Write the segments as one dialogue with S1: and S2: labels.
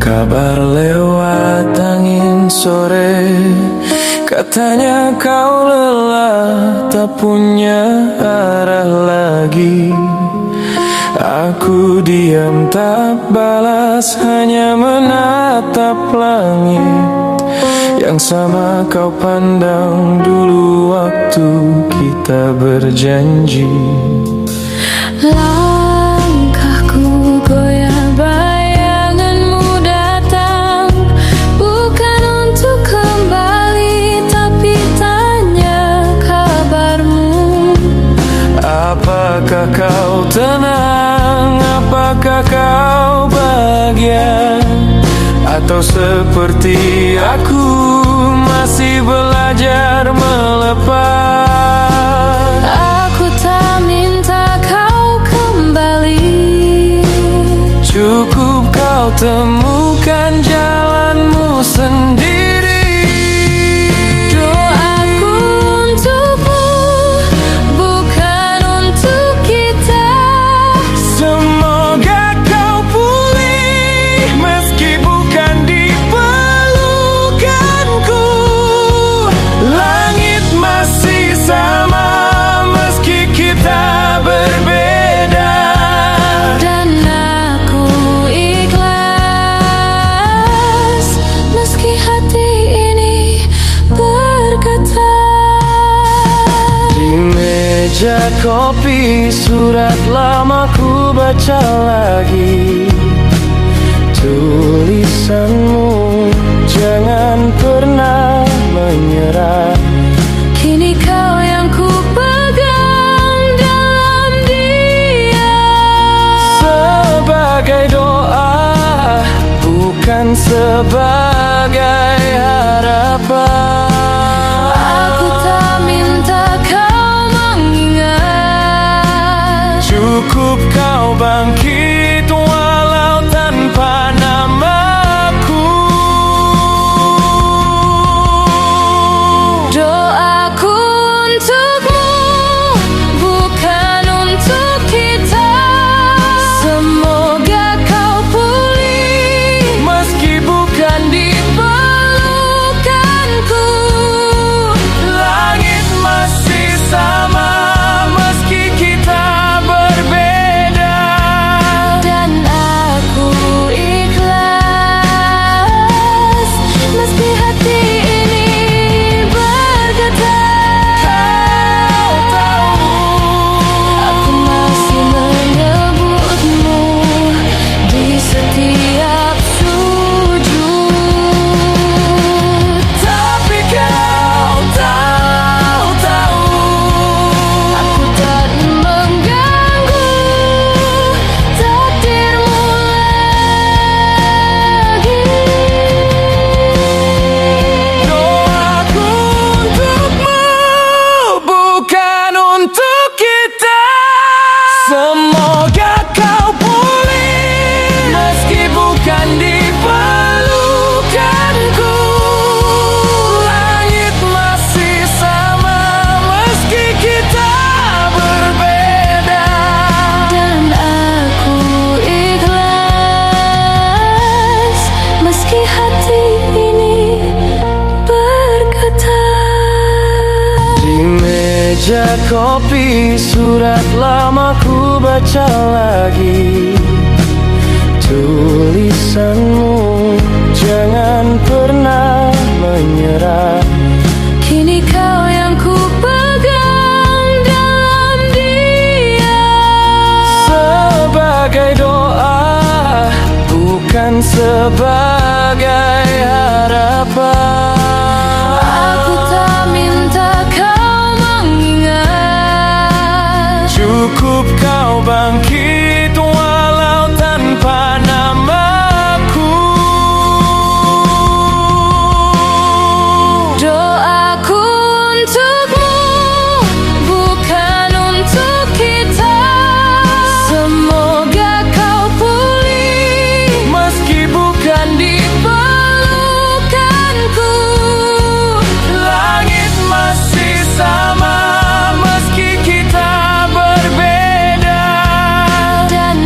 S1: Kabar lewat angin sore, katanya kau lelah, tak punya arah lagi. Aku diam tak balas, hanya menatap langit yang sama kau pandang dulu waktu kita berjanji.
S2: Langkahku goyah, bayanganmu datang, bukan untuk kembali, tapi tanya kabarmu.
S1: Apakah kau tenang? Apakah kau bahagia? Atau seperti aku masih belajar melepas?
S2: Aku tak minta kau kembali,
S1: cukup kau temukan jalanmu sendiri.
S2: doaku untukmu, bukan untuk kita.
S1: Semoga kau pulih, meski bukan di pelukanku. Langit masih sama, meski kita berbeda.
S2: Dan aku ikhlas, meski hati ini berkata.
S1: Di meja kopi, surat lama ku baca lagi. Tulisanmu, jangan pernah menyerah.
S2: Kini kau yang ku pegang dalam dia.
S1: Sebagai doa, bukan sebagai harapan.
S2: Aku tak minta kau mengingat,
S1: Cukup kau bangkit walau tanpa namaku.
S2: doaku untukmu, bukan untuk kita. Semoga kau pulih,
S1: Meski bukan di
S2: pelukanku.
S1: langit masih sama, meski kita berbeda.
S2: Dan aku ikhlas, meski hati ini berkata.
S1: Kau tahu,
S2: Aku masih menyebutmu di setiap sujud.
S1: tapi kau tahu,
S2: Aku tak mengganggu takdirmu lagi.
S1: doaku untukmu, bukan untuk kita. Semoga kau pulih, meski bukan di pelukanku. Langit masih sama, meski kita berbeda.
S2: Dan aku ikhlas, meski hati ini berkata.
S1: Di meja kopi, surat lama ku baca lagi. Tulisanmu, jangan pernah menyerah.
S2: Kini kau yang ku pegang dalam dia.
S1: Sebagai doa, bukan sebagai harapan.
S2: Aku tak minta kau mengingat,
S1: Cukup kau bangkit walau tanpa namaku.
S2: doaku untukmu, bukan untuk kita. Semoga kau pulih,
S1: Meski bukan di
S2: pelukanku.
S1: langit masih sama, meski kita berbeda.
S2: Dan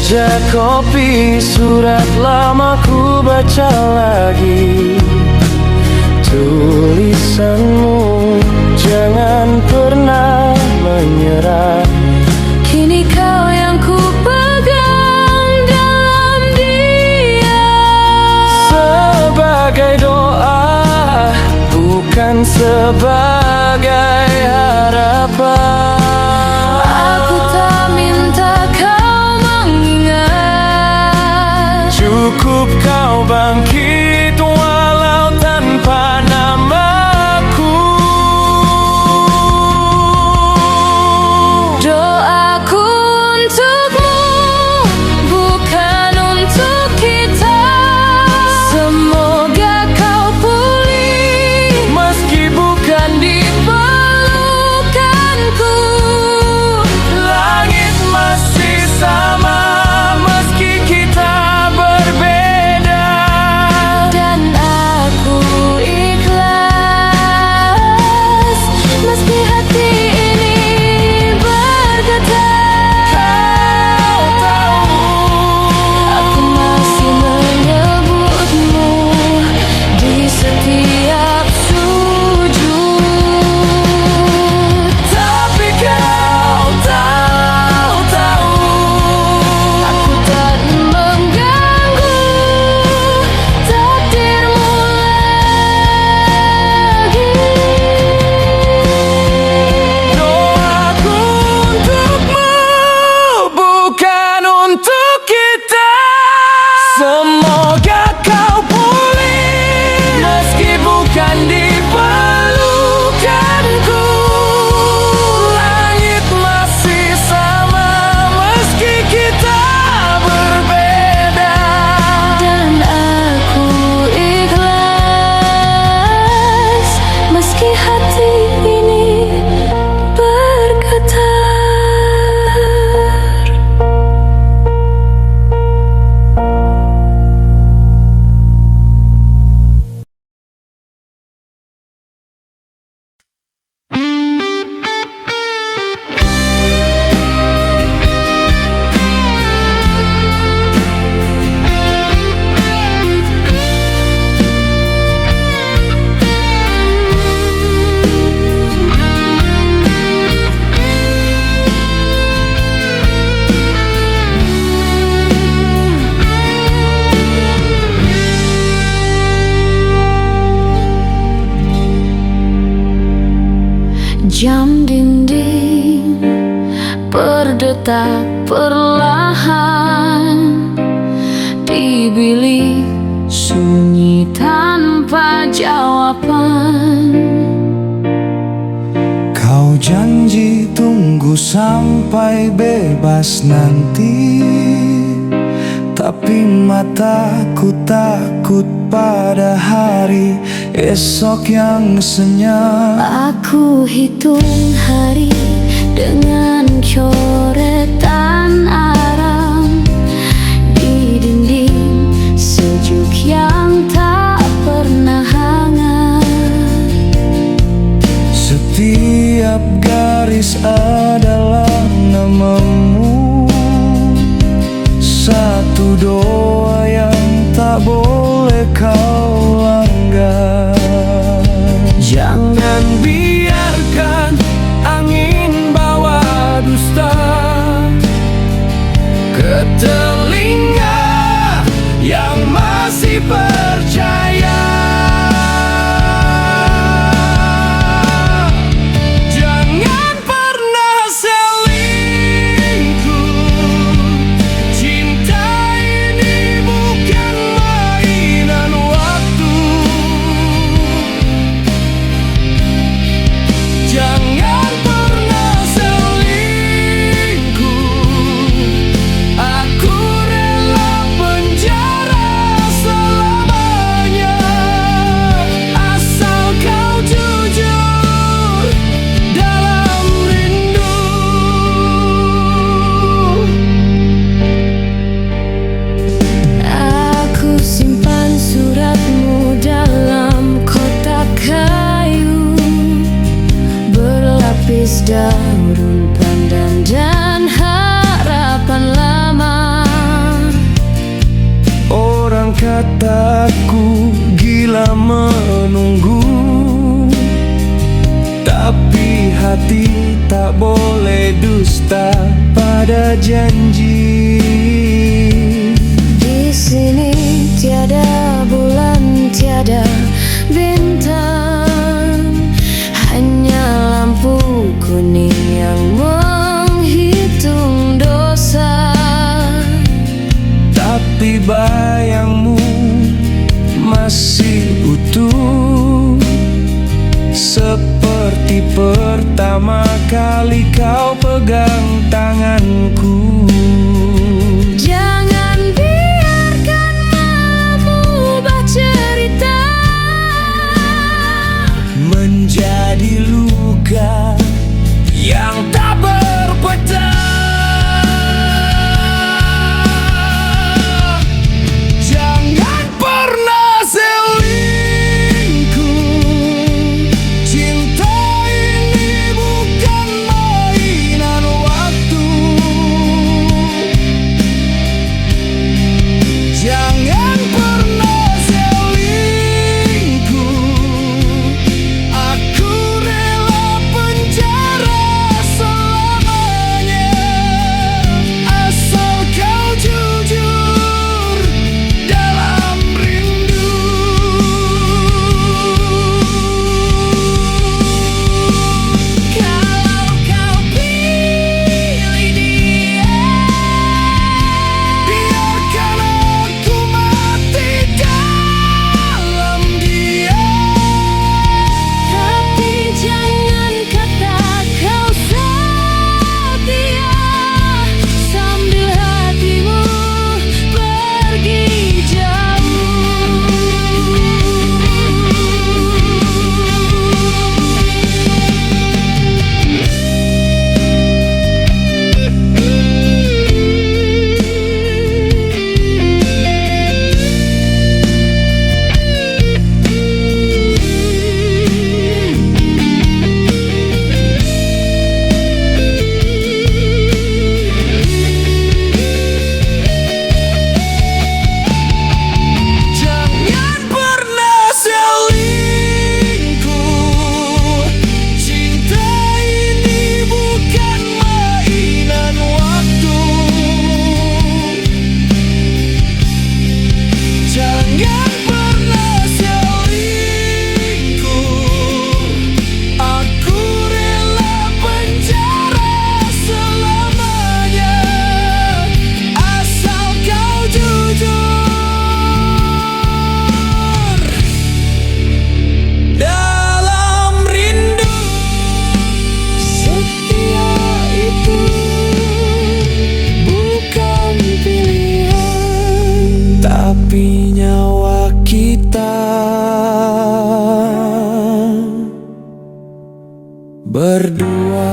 S1: meja kopi, surat lama ku baca lagi. Tulisanmu, jangan pernah menyerah.
S2: Kini kau yang ku pegang dalam diam.
S1: Sebagai doa, bukan sebagai harapan.
S2: Aku tak minta kau mengingat.
S1: Cukup kau bangkit walau tanpa namaku.
S2: Doaku untukmu, bukan untuk kita. Semoga kau pulih,
S1: Meski bukan di
S2: pelukanku.
S1: langit masih sama, meski kita berbeda.
S2: Dan aku ikhlas, meski hati ini bergetar.
S1: Kau tahu,
S2: Aku masih menyebutmu di setiap sujud.
S1: tapi kau tahu,
S2: Aku tak mengganggu takdirmu lagi.
S1: doaku untukmu, bukan untuk kita. Semoga kau pulih, meski bukan di pelukanku. Langit masih sama, meski kita berbeda.
S2: Dan aku ikhlas, meski hati ini bergetar. Jam dinding berdetak perlahan di bilik sunyi tanpa jawaban.
S3: Kau janji tunggu sampai bebas nanti, tapi mataku takut pada hari esok yang senyap.
S2: Aku hitung hari dengan coretan aram di dinding sejuk yang tak pernah hangat.
S3: Setiap garis adalah namamu, satu doa yang tak boleh kau langgar.
S1: Jangan biarkan angin bawa dusta ke telinga yang masih percaya. Jangan pernah selingkuh, cinta ini bukan mainan waktu. Jangan pernah selingkuh, aku rela penjara selamanya, asal kau jujur dalam rindu.
S2: Aku simpan suratmu dalam kotak kayu berlapis daun pandan dan harapan lama.
S3: mataku gila menunggu, tapi hati tak boleh dusta pada janji.
S2: Di sini tiada bulan, tiada bintang, hanya lampu kuning yang menghitung dosa.
S3: Tapi bayangmu masih utuh, seperti pertama kali kau pegang tanganku.
S2: Jangan biarkan malammu bercerita
S3: Menjadi luka yang tak berpecah. Jangan pernah selingkuh, cinta ini bukan mainan waktu. Jangan pernah selingkuh, aku rela penjara selamanya, asal kau jujur dalam rindu.
S2: kalau kau pilih dia.
S3: Biarkan aku mati dalam dia,
S2: Tapi jangan kata kau setia sambil hatimu pergi jauh.
S3: jangan pernah selingkuh, cinta ini bukan mainan waktu. Jangan pernah selingkuh, aku rela penjara selamanya, asal kau jujur dalam rindu.
S2: Setia itu bukan pilihan,
S3: Tapi nyawa kita berdua.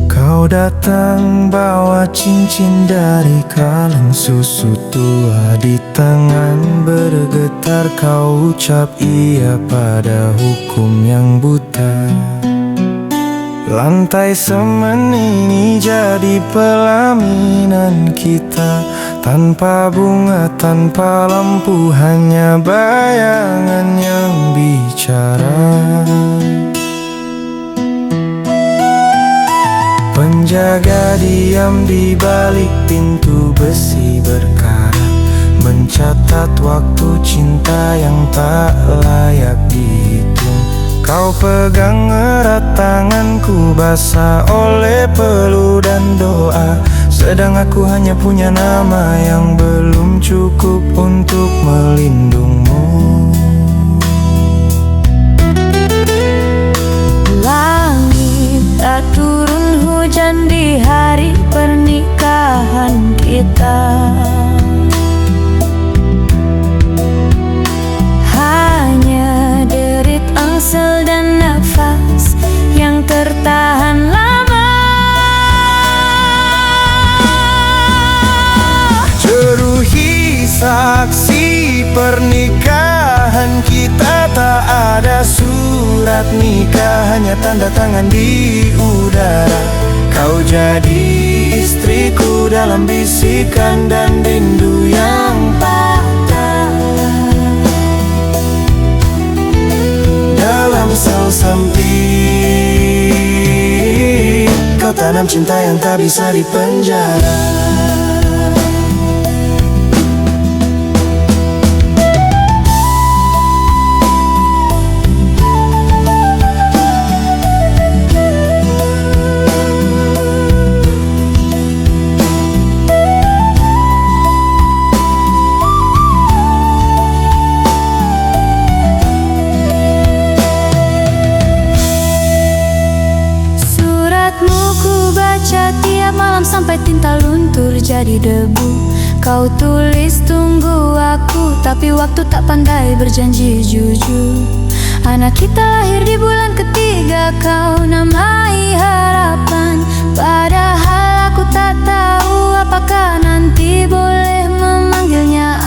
S3: Kau datang bawa cincin dari kaleng susu tua di tangan, bergetar kau ucap iya pada hukum yang buta. Lantai semen ini jadi pelaminan kita, tanpa bunga, tanpa lampu, hanya bayangan yang bicara. Penjaga diam di balik pintu besi berkarat, mencatat waktu cinta yang tak layak dihitung. Kau pegang erat tanganku basah oleh peluh dan doa, sedang aku hanya punya nama yang belum cukup untuk melindungmu.
S2: langit tak turun hujan di hari pernikahan.
S3: pernikahan kita tak ada surat nikah, hanya tanda tangan di udara. Kau jadi istriku dalam bisikan dan rindu yang patah. Dalam sel sempit, kau tanam cinta yang tak bisa dipenjara.
S2: Sampai tinta luntur jadi debu. Kau tulis tunggu aku, tapi waktu tak pandai berjanji jujur. Anak kita lahir di bulan ketiga, kau namai harapan. Padahal aku tak tahu apakah nanti boleh memanggilnya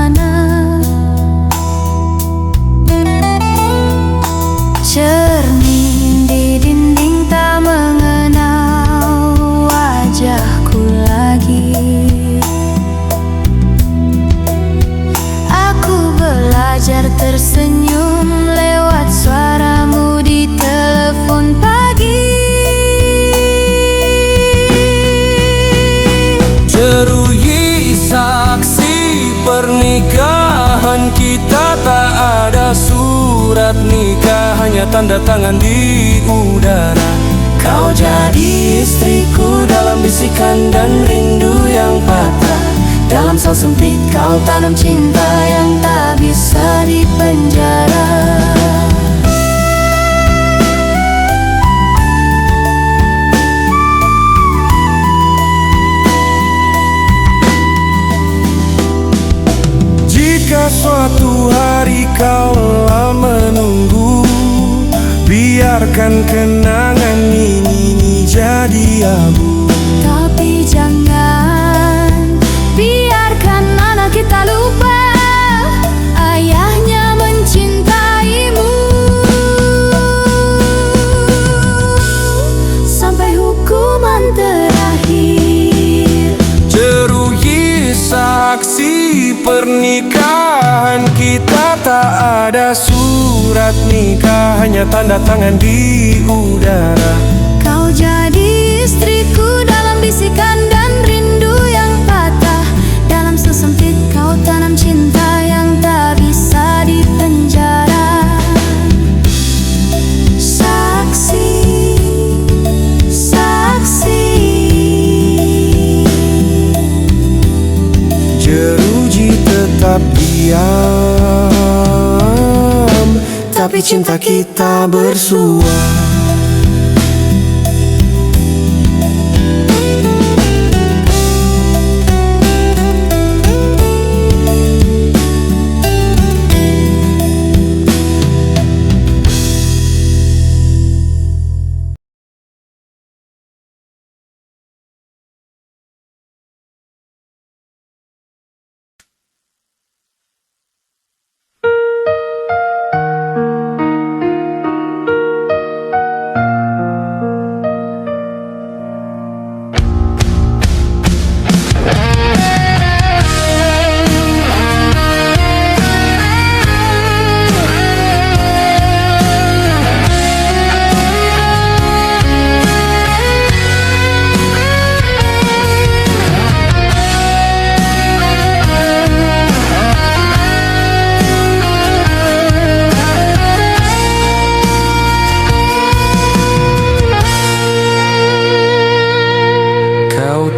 S2: anak. Cermin di dinding tak mengenal wajahku lagi. Aku belajar tersenyum lewat suaramu di telepon pagi.
S3: Jeruhi saksi pernikahan kita, tak ada surat nikah, hanya tanda tangan di udara. Kau jadi istriku dalam bisikan dan rindu yang patah. Dalam sel sempit kau tanam cinta yang tak bisa dipenjara. Jika suatu hari kau lelah menunggu, biarkan kenangan ini jadi abu.
S2: Tapi jangan biarkan anak kita lupa ayahnya mencintaimu. Sampai hukuman terakhir.
S3: Jeruhi saksi pernikahan kita, tak ada surat nikah, hanya tanda tangan di udara.
S2: Kau jadi istriku dalam bisikan dan rindu yang patah. Dalam sesempit kau tanam cinta yang tak bisa dipenjara. Saksi, saksi.
S3: Jeruji tetap diam, tapi cinta kita bersua.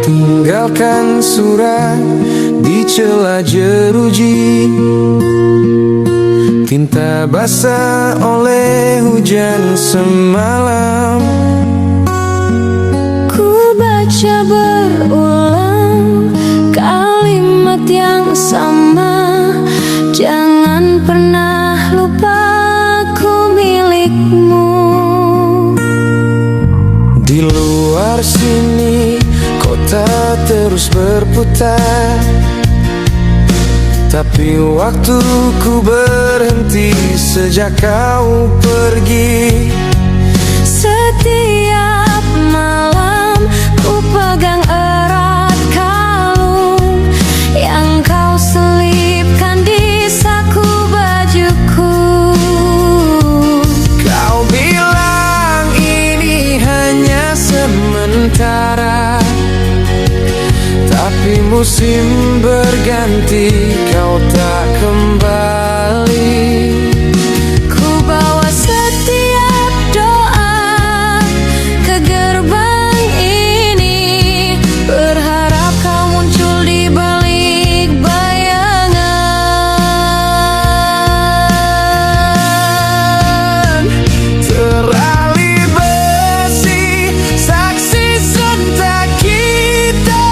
S3: Tinggalkan surat di celah jeruji, tinta basah oleh hujan semalam.
S2: Ku baca berulang kalimat yang sama. Jangan pernah lupa ku milikmu.
S3: Di luar sini kota terus berputar, tapi waktuku berhenti sejak kau pergi.
S2: Setiap malam ku pegang erat kalung yang kau selipkan di saku bajuku.
S3: Kau bilang ini hanya sementara, tapi musim berganti kau tak kembali.
S2: Ku bawa setiap doa ke gerbang ini, berharap kau muncul di balik bayangan.
S3: Terali besi, saksi serta kita,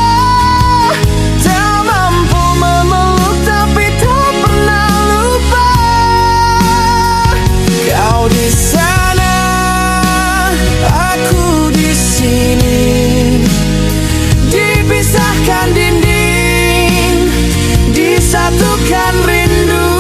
S3: tak mampu memeluk tapi tak pernah lupa. Kau di sana, aku di sini, dipisahkan dinding, disatukan rindu.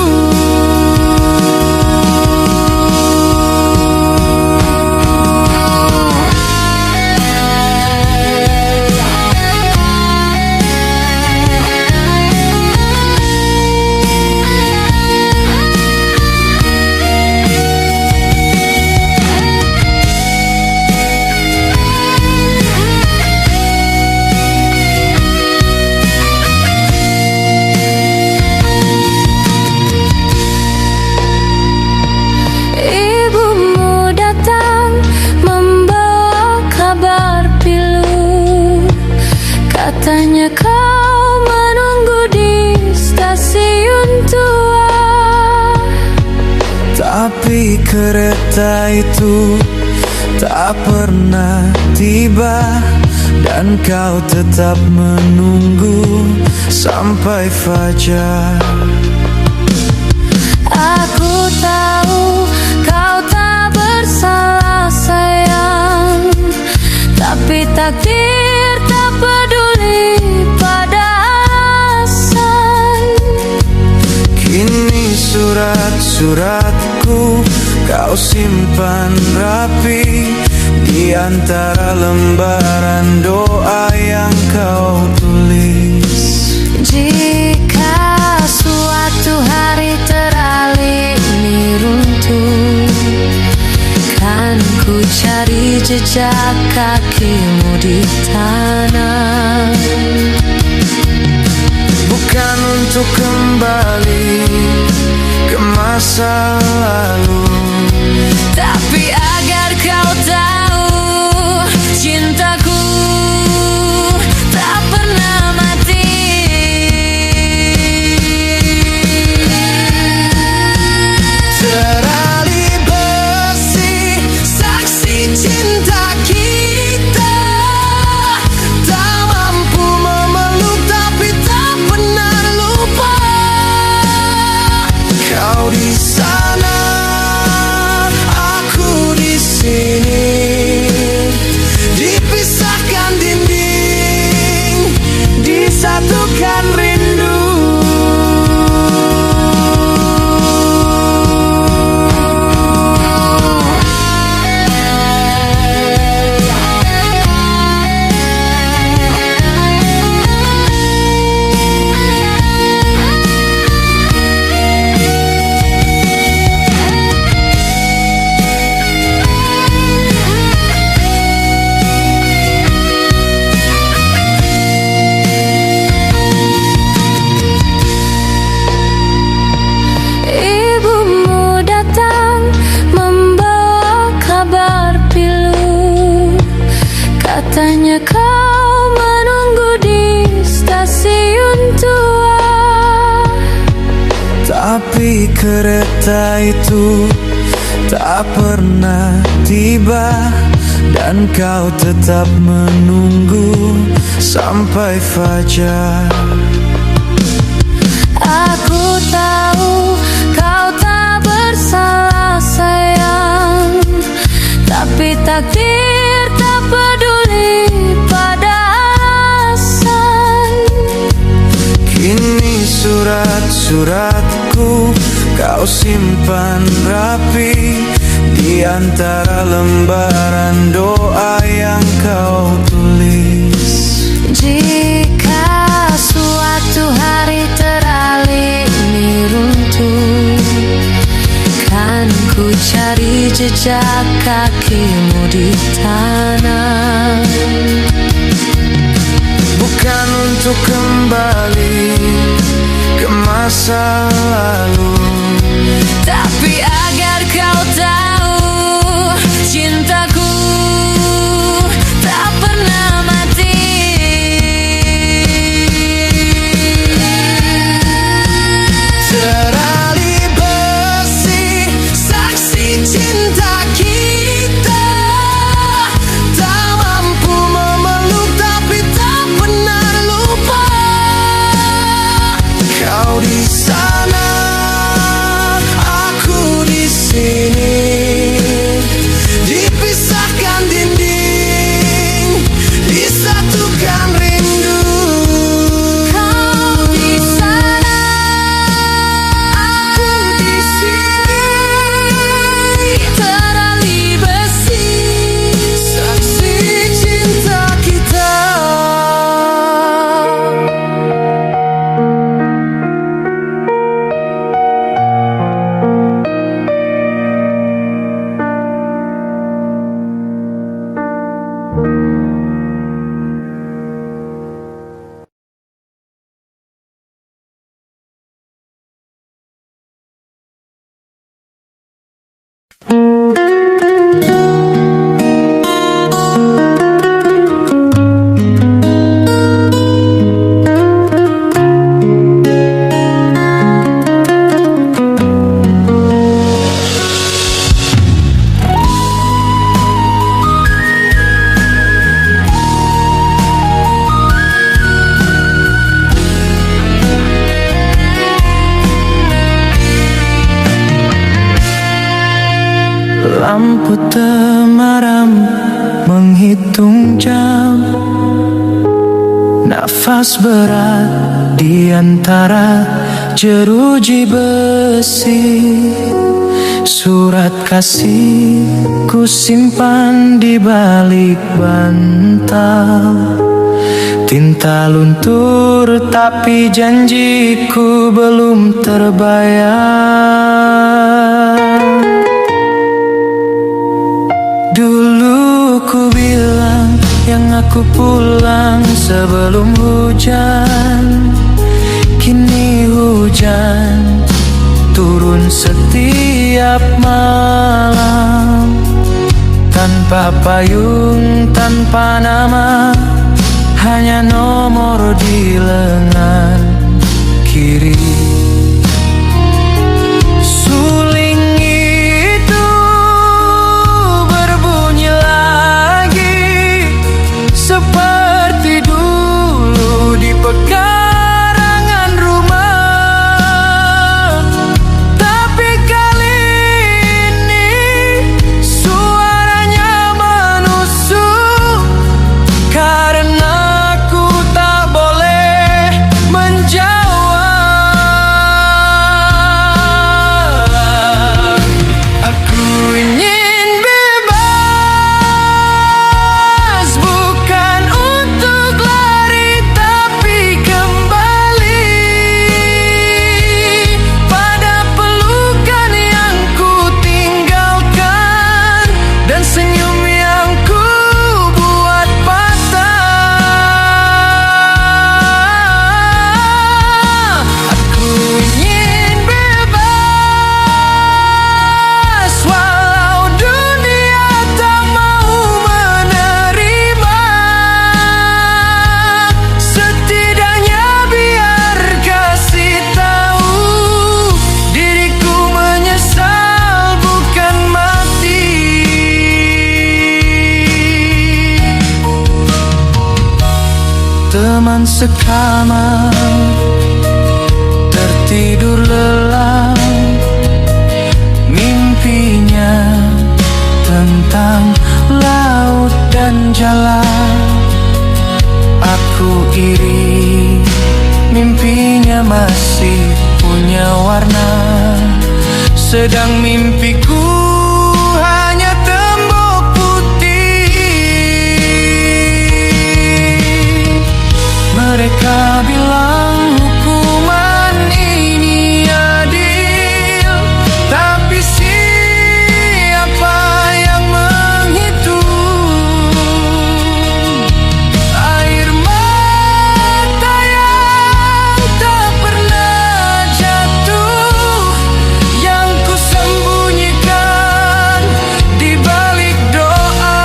S2: Ibumu datang membawa kabar pilu, katanya kau menunggu di stasiun tua.
S3: Tapi kereta itu tak pernah tiba, dan kau tetap menunggu sampai fajar.
S2: Aku tahu kau tak bersalah sayang, tapi takdir tak peduli pada alasan.
S3: Kini surat-suratku kau simpan rapi di antara lembaran doa yang kau tulis.
S2: Jika suatu hari terali ini runtuh, kan ku cari jejak kakimu di tanah.
S3: Bukan untuk kembali ke masa lalu,
S2: tapi agar kau tahu cintaku tak pernah mati.
S3: terali besi, saksi cinta kita, tak mampu memeluk tapi tak pernah lupa. Kau di sana, aku di sini, dipisahkan dinding, disatukan rindu.
S2: Ibumu datang membawa kabar pilu, katanya kau menunggu di stasiun tua.
S3: Tapi kereta itu tak pernah tiba, dan kau tetap menunggu sampai fajar.
S2: Aku tahu kau tak bersalah sayang, tapi takdir tak peduli pada alasan.
S3: Kini surat-suratku kau simpan rapi di antara lembaran doa yang kau tulis.
S2: Jika suatu hari teralih ini runtuh, kan ku cari jejak kakimu di tanah.
S3: Bukan untuk kembali ke masa lalu,
S2: tapi agar kau tahu cintaku tak pernah mati.
S3: terali besi saksi cinta kita, tak mampu memeluk tapi tak pernah lupa. Kau di sana, aku di sini, dipisahkan dinding, disatukan rindu.
S2: Kau di sana, aku di sini, terali besi
S3: Saksi cinta kita. Lampu temaram menghitung jam, nafas berat di antara jeruji besi. Surat kasih ku simpan di balik bantal. Tinta luntur tapi janjiku belum terbayar. Dulu ku bilang yang aku pulang sebelum hujan. Kini hujan turun setiap malam, tanpa payung, tanpa nama, hanya nomor di lengan kiri. Suling itu berbunyi lagi seperti dulu di pekarangan rumah. Tapi kali ini suaranya menusuk, karena ku tak boleh menjawab. Aku ingin bebas, bukan untuk lari tapi kembali pada pelukan yang ku tinggalkan dan senyum yang ku buat patah. Aku ingin bebas walau dunia tak mau menerima. Setidaknya biar kasih tahu diriku menyesal bukan mati. Teman sekamar tertidur lelap, mimpinya tentang laut dan jalan. Aku iri, mimpinya masih punya warna. sedang mimpiku hanya tembok putih. Mereka bilang hukuman ini adil, tapi siapa yang menghitung air mata yang tak pernah jatuh, yang ku sembunyikan di balik doa.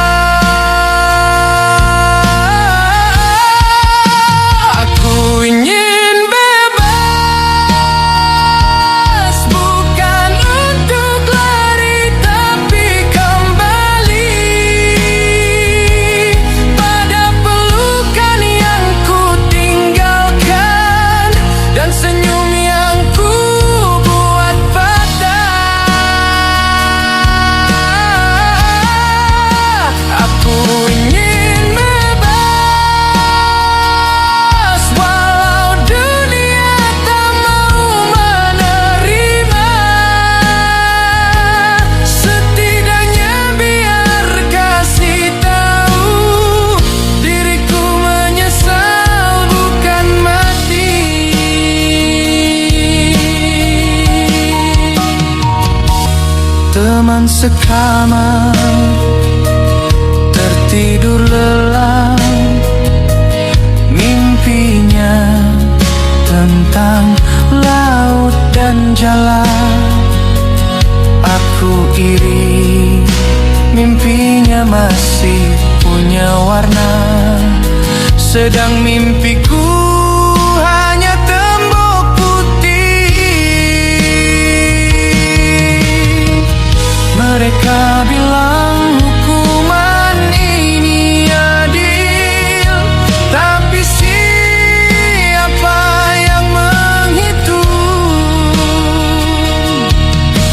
S3: Aku ingin bebas, bukan untuk lari tapi kembali pada pelukan yang ku tinggalkan dan senyum yang ku buat patah. Aku ingin bebas, walau dunia tak mau menerima. Setidaknya biar kasih tahu diriku menyesal bukan mati. Teman sekamar tertidur lelap, mimpinya tentang laut dan jalan. Aku iri, mimpinya masih punya warna, sedang mimpiku hanya tembok putih. Mereka bilang hukuman ini adil, tapi siapa yang menghitung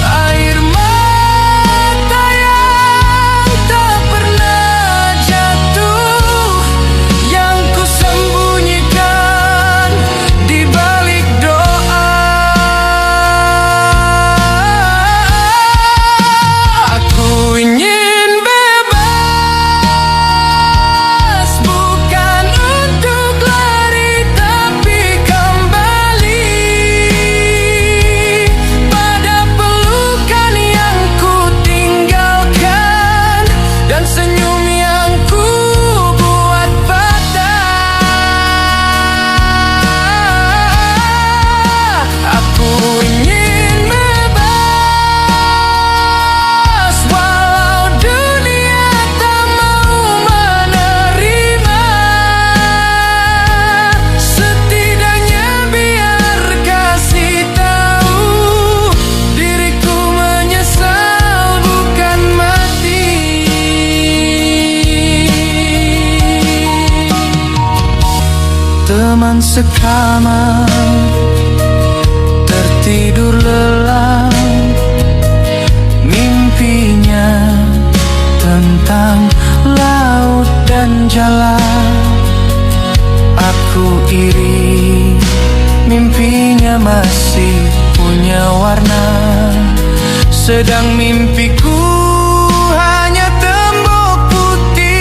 S3: air mata yang tak pernah jatuh, yang ku sembunyikan di balik doa. Aku ingin bebas, bukan untuk lari tapi kembali pada pelukan yang ku tinggalkan dan senyum yang ku buat patah. Aku ingin bebas, walau dunia tak mau menerima. Setidaknya biar kasih tahu diriku menyesal bukan mati. Teman sekamar tertidur lelap, mimpinya tentang laut dan jalan. Aku iri, mimpinya masih punya warna, sedang mimpiku hanya tembok putih.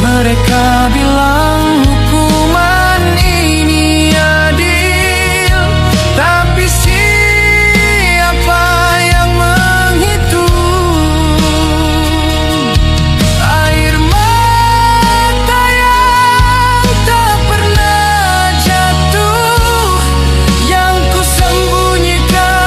S3: Mereka bilang hukuman ini adil, tapi siapa yang menghitung air mata yang tak pernah jatuh, yang ku sembunyikan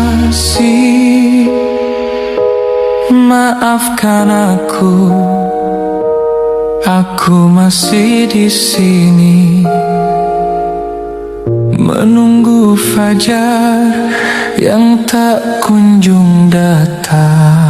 S3: kasih, maafkan aku masih di sini menunggu fajar yang tak kunjung datang.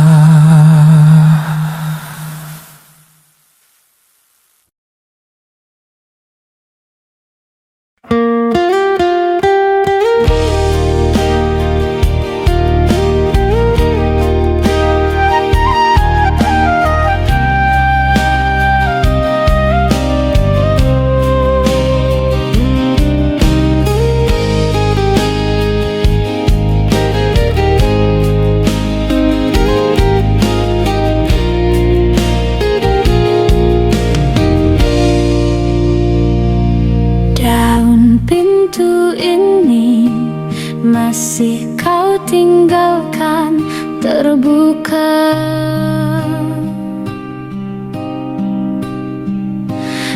S2: Masih kau tinggalkan terbuka,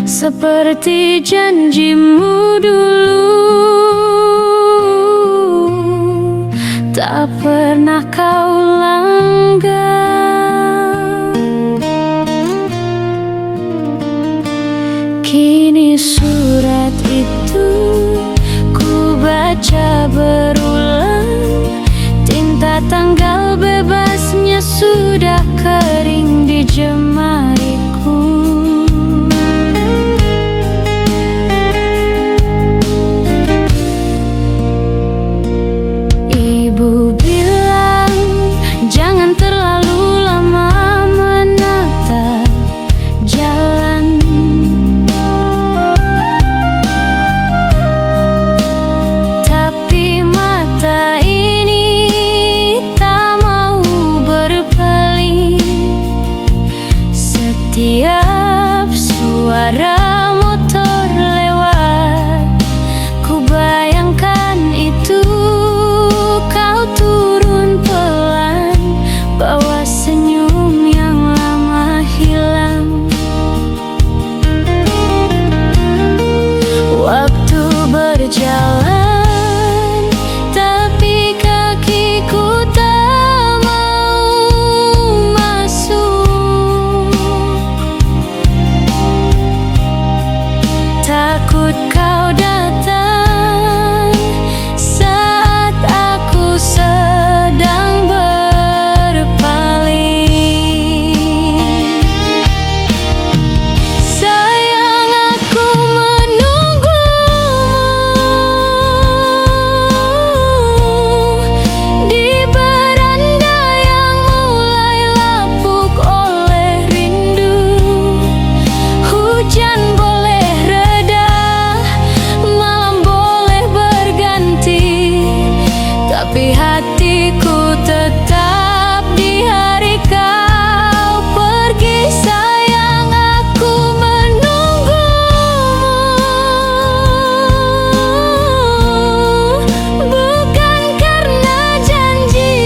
S2: seperti janjimu dulu. Tak pernah kau langgar. Kini surat itu ku baca berulang, tinta tanggal bebasnya sudah kering di jemariku. Ibu bilang jangan terlalu lama menatap jalan, tapi mata ini tak mau berpaling. Setiap suara motor lewat, ku bayangkan itu kau turun pelan, bawa senyum yang lama hilang. Waktu berjalan, tapi kakiku tak mau masuk. Takut kau datang saat aku sedang berpaling. Sayang, aku menunggumu di beranda yang mulai lapuk oleh rindu. Hujan boleh reda, malam boleh berganti, tapi hatiku tetap di hari kau pergi. Sayang, aku menunggumu, bukan karena janji,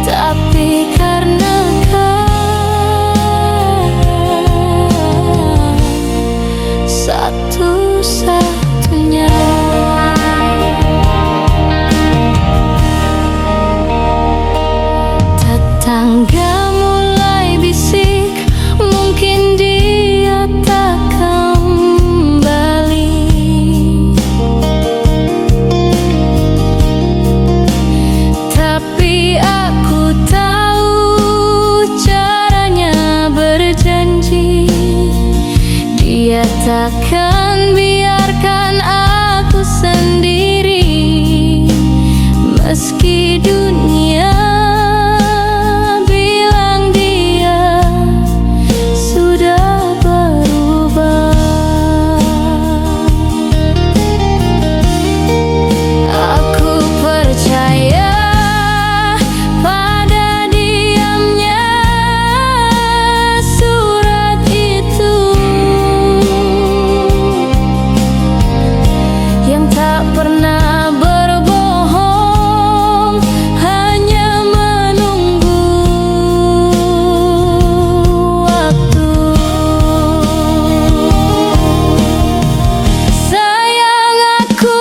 S2: tapi karena kau satu-satunya. Tetangga mulai bisik, mungkin dia tak kembali. Tapi aku tahu caranya berjanji, dia takkan biarkan aku sendiri. Meski dunia bilang dia sudah berubah, aku percaya pada diamnya surat itu yang tak pernah berbohong, hanya menunggu waktu. Sayang, aku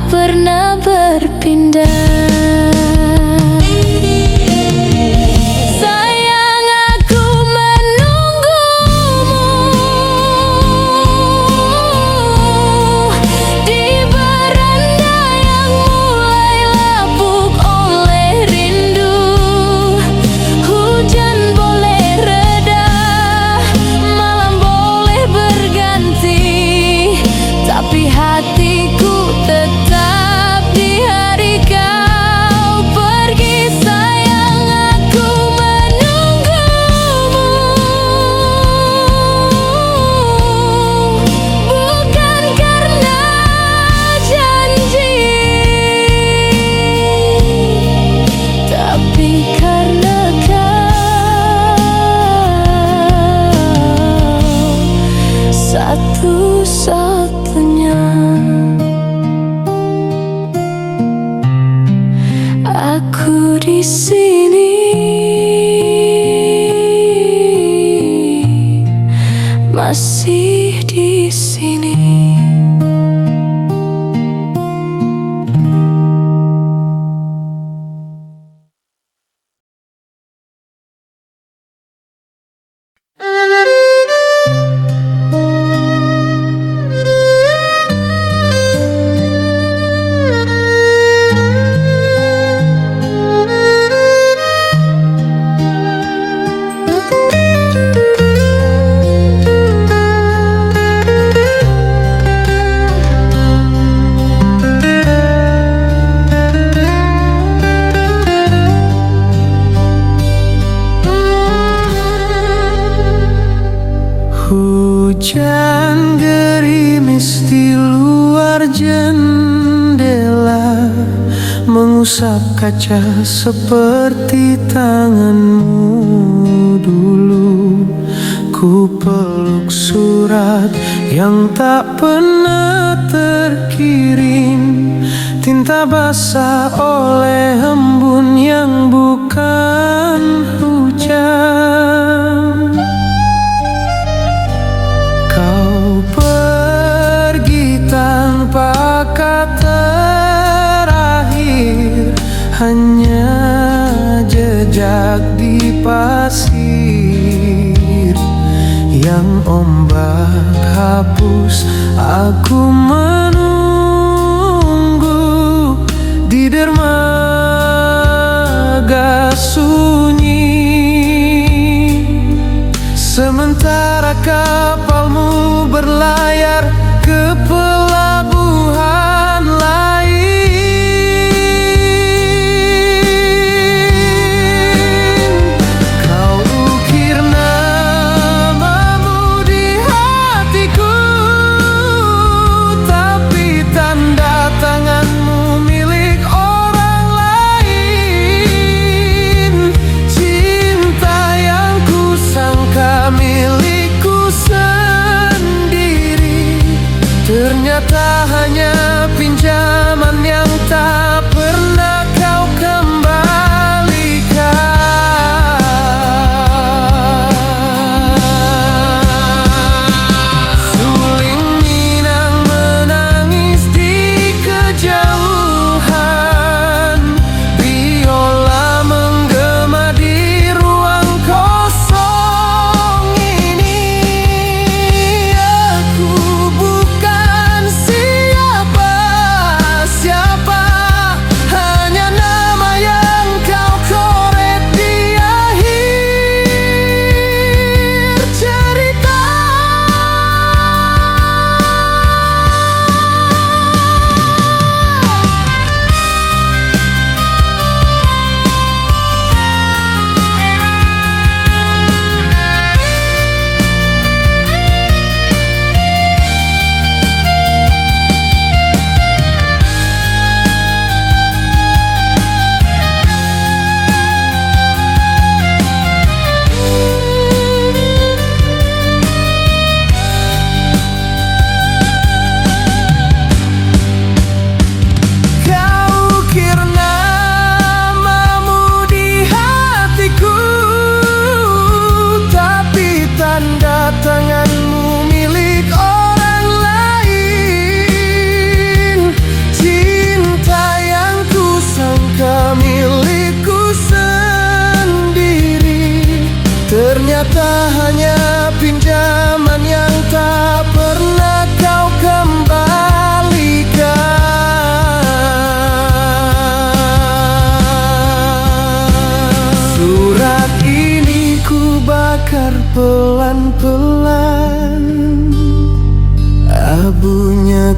S2: pernah berpindah. Sayang, aku menunggumu di beranda yang mulai lapuk oleh rindu. Hujan boleh reda, malam boleh berganti, tapi hatiku tetap di hari kau pergi. Sayang, aku menunggumu, bukan karena janji, tapi karena kau satu-satunya. Aku di sini, masih di sini.
S3: Hujan gerimis di luar jendela mengusap kaca seperti tanganmu dulu. Ku peluk surat yang tak pernah terkirim, tinta basah oleh embun yang bukan hujan. Kau pergi tanpa kata terakhir, hanya jejak di pasir yang ombak hapus. Aku menunggu di dermaga sunyi, sementara kapalmu berlayar ke pelabuhan lain. Kau ukir namamu di hatiku, tapi tanda tanganmu milik orang lain. Cinta yang ku sangka milikku sendiri, ternyata hanya pinjaman yang tak pernah kau kembalikan. Suling Minang menangis di kejauhan, biola menggema di ruang kosong ini. Aku bukan siapa-siapa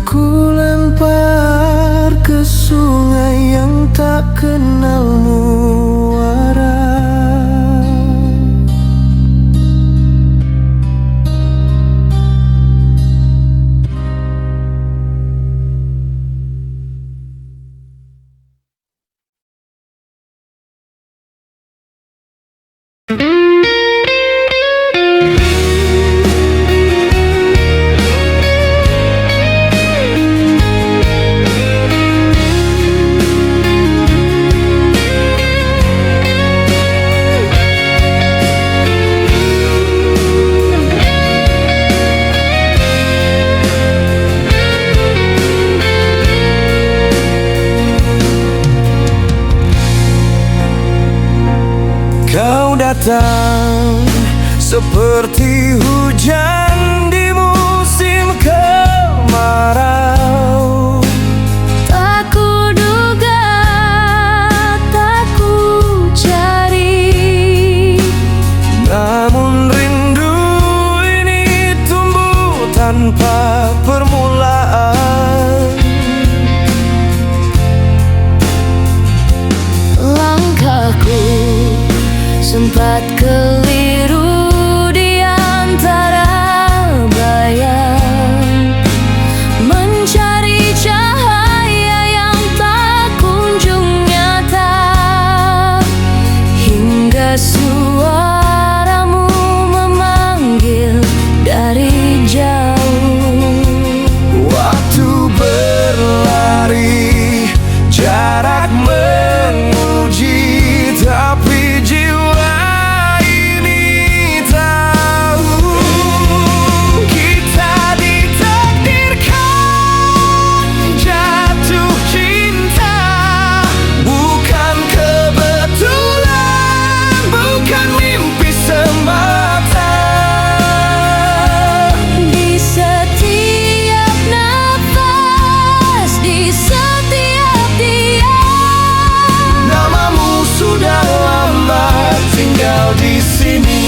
S3: ku lempar ke sungai yang tak kenal muara. Kau datang seperti hujan di musim kemarau.
S2: Tak kuduga, tak ku cari,
S3: Namun rindu ini tumbuh tanpa permulaan.
S2: langkahku sempat keliru di antara bayang, mencari cahaya yang tak kunjung nyata, hingga suaramu memanggil dari jauh.
S3: Waktu berlari, jarak menguji, tapi jiwa ini tahu kita ditakdirkan jatuh cinta. Bukan kebetulan, bukan mimpi semata.
S2: Di setiap nafas, di setiap diam,
S3: Namamu sudah lama tinggal di sini.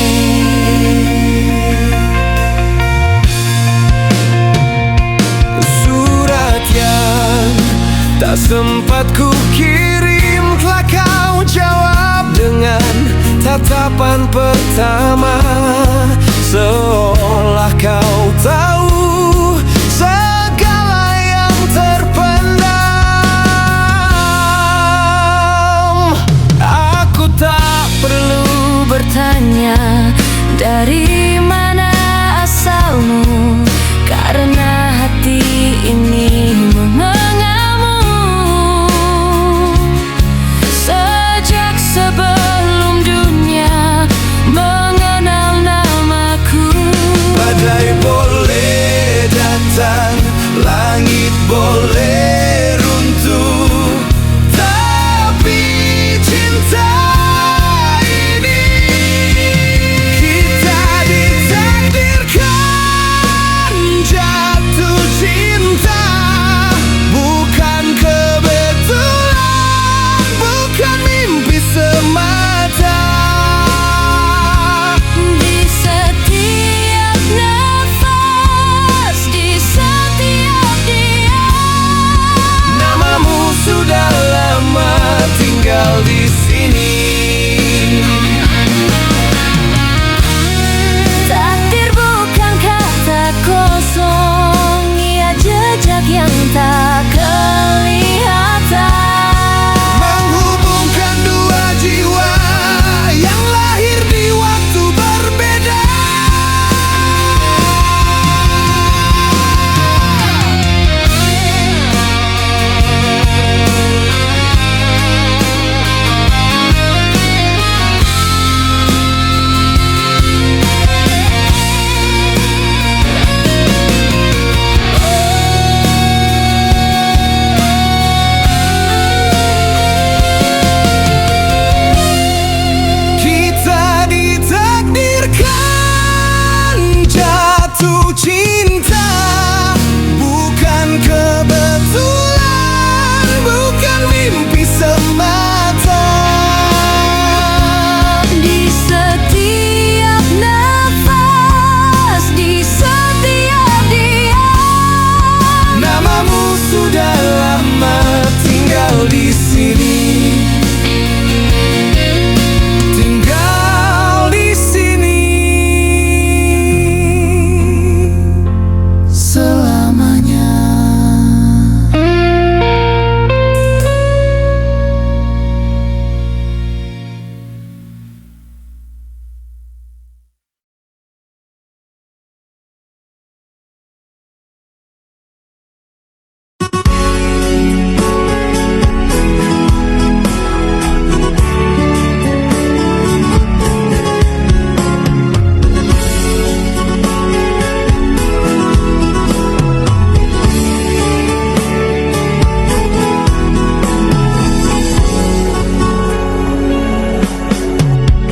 S3: Surat yang tak sempat ku kirim telah kau jawab dengan tatapan pertama, seolah kau tahu segala yang terpendam. Aku tak perlu
S2: bertanya dari mana asalmu, karena hati ini mengenalmu sejak sebelum dunia mengenal namaku.
S3: badai boleh datang, langit boleh runtuh, tapi cinta ini kita ditakdirkan jatuh cinta. Bukan kebetulan, bukan mimpi semata.
S2: Di setiap nafas, di setiap diam,
S3: Namamu sudah lama tinggal di sini.
S2: takdir bukan kata kosong, ia jejak yang tak kelihatan.
S3: Menghubungkan dua jiwa yang lahir di waktu berbeda. sudah lama tinggal di sini. Tinggal di sini selamanya.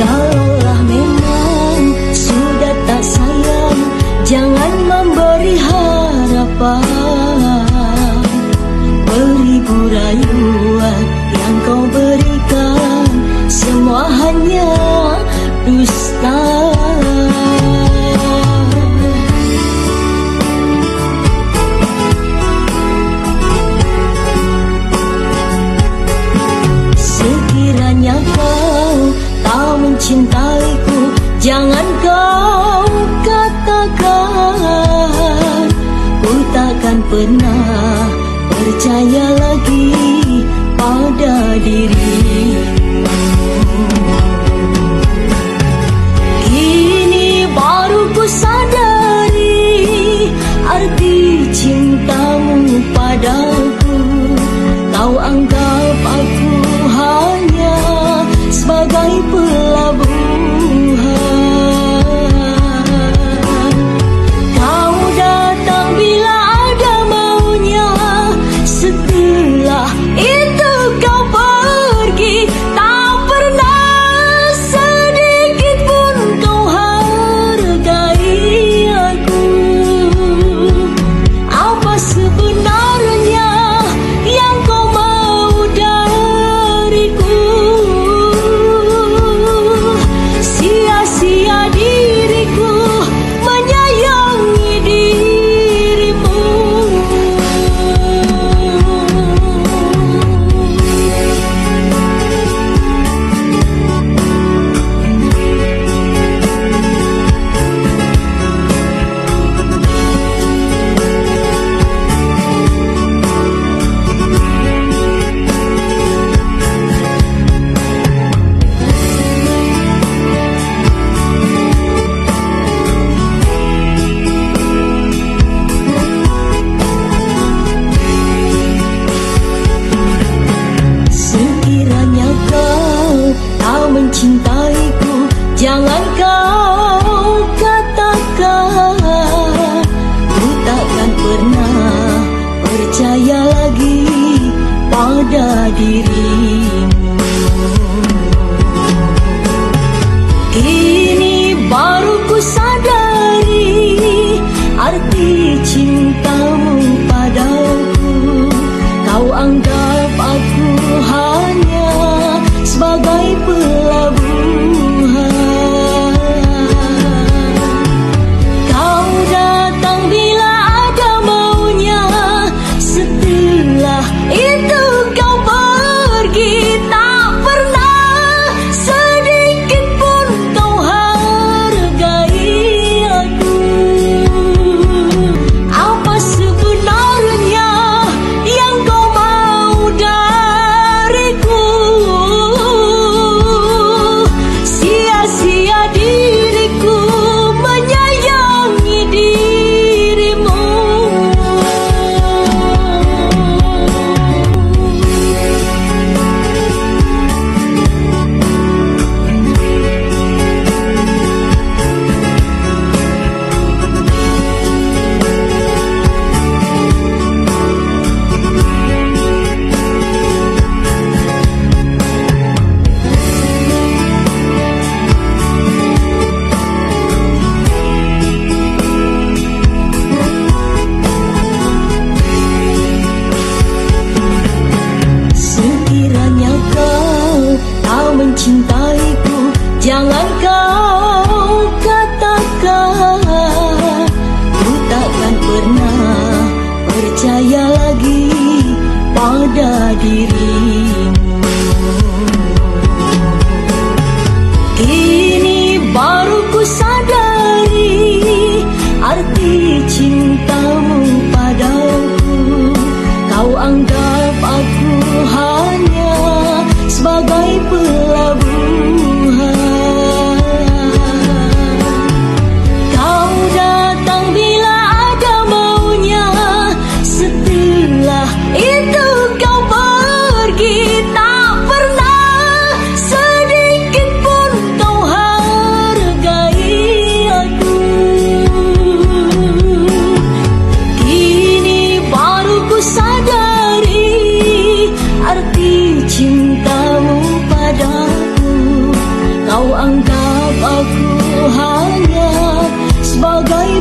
S4: Kalaulah memang sudah tak sayang, jangan memberi harapan. Beribu rayuan yang kau berikan, semua hanya dusta. Sekiranya kau tak mencintaiku, jangan kau katakan. Ku takkan pernah percaya lagi pada dirimu. Kini baru ku sadari arti cintamu padaku. Kau anggap aku hanya sebagai pelabuhan. Kau datang bila ada maunya, setelah itu kau pergi. Tak pernah sedikit pun kau hargai aku. Apa sebenarnya yang kau mau dariku? Sia-sia diriku menyayangi dirimu. Sekiranya kau tak mencintaiku, jangan kau katakan. Ku takkan pernah percaya lagi pada dirimu. Kini baru ku sadari arti cintamu padaku. Kau anggap aku hanya sebagai pelabuhan. Kau datang bila ada maunya, setelah itu kau pergi. Tak pernah sedikit pun kau hargai aku. Apa sebenarnya yang kau mau dariku? Sia-sia diriku menyayangi dirimu. Sekiranya kau tak mencintaiku, jangan kau katakan. Ku takkan pernah percaya lagi pada dirimu. Kini baru ku sadari arti cintamu padaku. Kau anggap aku hanya sebagai pelabuhan. Kau datang bila ada maunya, setelah itu kau pergi. Tak pernah sedikit pun kau hargai aku. Kini baru ku sadari arti cintamu padaku. Kau anggap aku hanya sebagai